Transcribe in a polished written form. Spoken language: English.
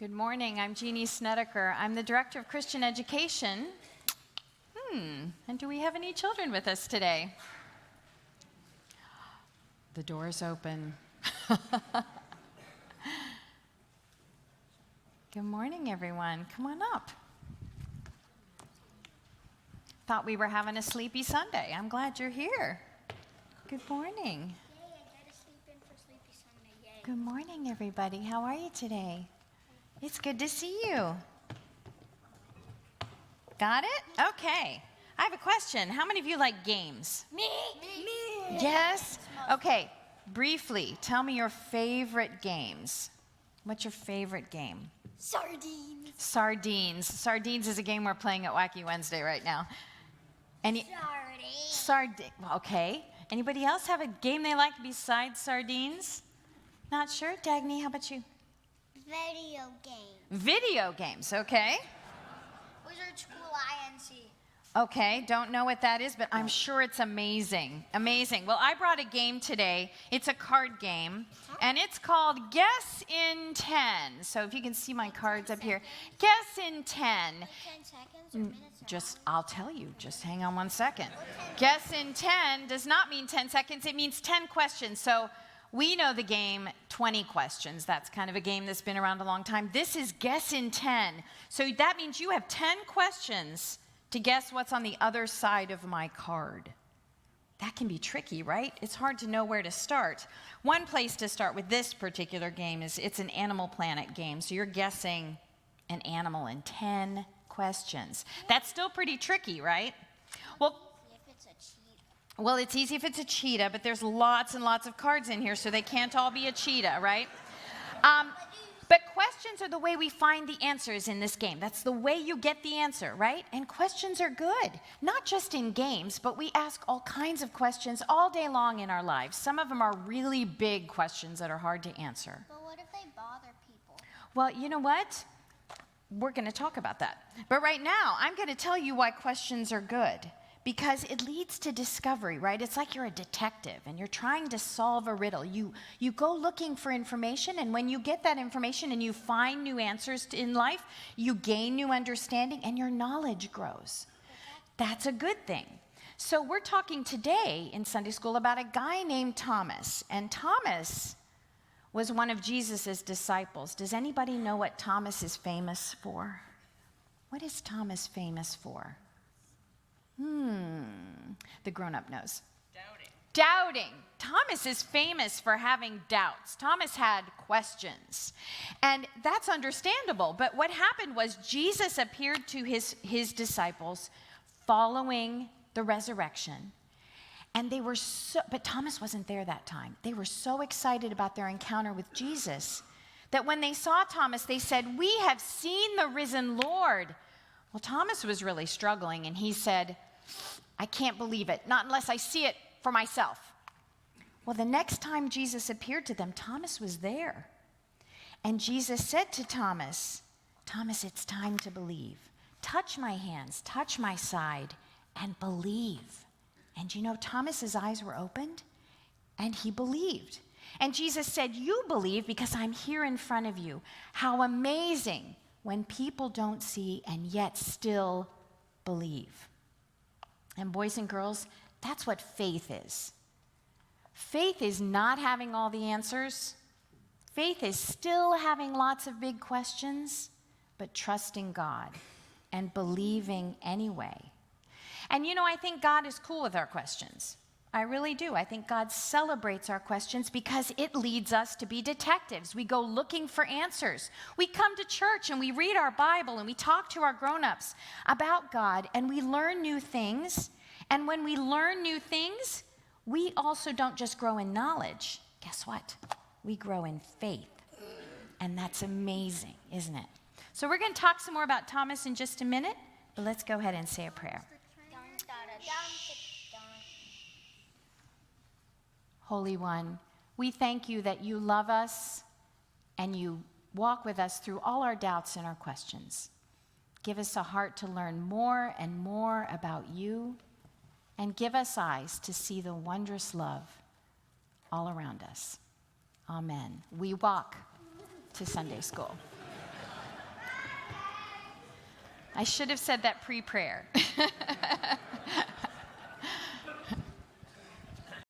Good morning. I'm Jeannie Snedeker. I'm the Director of Christian Education. And do we have any children with us today? The door is open. Good morning, everyone. Come on up. Thought we were having a sleepy Sunday. I'm glad you're here. Good morning. Yay, I get to sleep in for Sleepy Sunday. Yay. Good morning, everybody. How are you today? It's good to see you. Got it? Okay. I have a question. How many of you like games? Me. Yes? Okay. Briefly, tell me your favorite games. What's your favorite game? Sardines. Sardines. Sardines is a game we're playing at Wacky Wednesday right now. Sardines. Okay. Anybody else have a game they like besides sardines? Not sure? Dagny, how about you? Video games. Video games, okay. Wizard School INC. Okay, don't know what that is, but I'm sure it's amazing. Amazing. Well, I brought a game today. It's a card game, and it's called Guess in 10. So if you can see my cards up here. Guess in 10. Like 10 seconds or minutes? I'll tell you. Just hang on 1 second. Guess in 10 does not mean 10 seconds. It means 10 questions. So we know the game 20 questions. That's kind of a game that's been around a long time. This is Guess in 10. So that means you have 10 questions to guess what's on the other side of my card. That can be tricky, right? It's hard to know where to start. One place to start with this particular game is it's an Animal Planet game. So you're guessing an animal in 10 questions. That's still pretty tricky, right? Well, it's easy if it's a cheetah, but there's lots and lots of cards in here, so they can't all be a cheetah, right? But questions are the way we find the answers in this game. That's the way you get the answer, right? And questions are good, not just in games, but we ask all kinds of questions all day long in our lives. Some of them are really big questions that are hard to answer. But what if they bother people? Well, you know what? We're going to talk about that. But right now, I'm going to tell you why questions are good. Because it leads to discovery, right? It's like you're a detective and you're trying to solve a riddle. You go looking for information, and when you get that information and you find new answers in life, you gain new understanding and your knowledge grows. That's a good thing. So we're talking today in Sunday school about a guy named Thomas. And Thomas was one of Jesus' disciples. Does anybody know what Thomas is famous for? What is Thomas famous for? The grown-up knows. Doubting. Thomas is famous for having doubts. Thomas had questions. And that's understandable. But what happened was Jesus appeared to his disciples following the resurrection. And but Thomas wasn't there that time. They were so excited about their encounter with Jesus that when they saw Thomas, they said, "We have seen the risen Lord." Well, Thomas was really struggling, and he said, "I can't believe it, not unless I see it for myself." Well, the next time Jesus appeared to them, Thomas was there. And Jesus said to Thomas, "Thomas, it's time to believe. Touch my hands, touch my side, and believe." And you know, Thomas's eyes were opened, and he believed. And Jesus said, "You believe because I'm here in front of you." How amazing when people don't see and yet still believe. And boys and girls, that's what faith is. Faith is not having all the answers. Faith is still having lots of big questions, but trusting God and believing anyway. And you know, I think God is cool with our questions. I really do. I think God celebrates our questions because it leads us to be detectives. We go looking for answers. We come to church and we read our Bible and we talk to our grown-ups about God and we learn new things. And when we learn new things, we also don't just grow in knowledge. Guess what? We grow in faith. And that's amazing, isn't it? So we're going to talk some more about Thomas in just a minute, but let's go ahead and say a prayer. Holy One, we thank you that you love us and you walk with us through all our doubts and our questions. Give us a heart to learn more and more about you, and give us eyes to see the wondrous love all around us. Amen. We walk to Sunday school. I should have said that pre-prayer.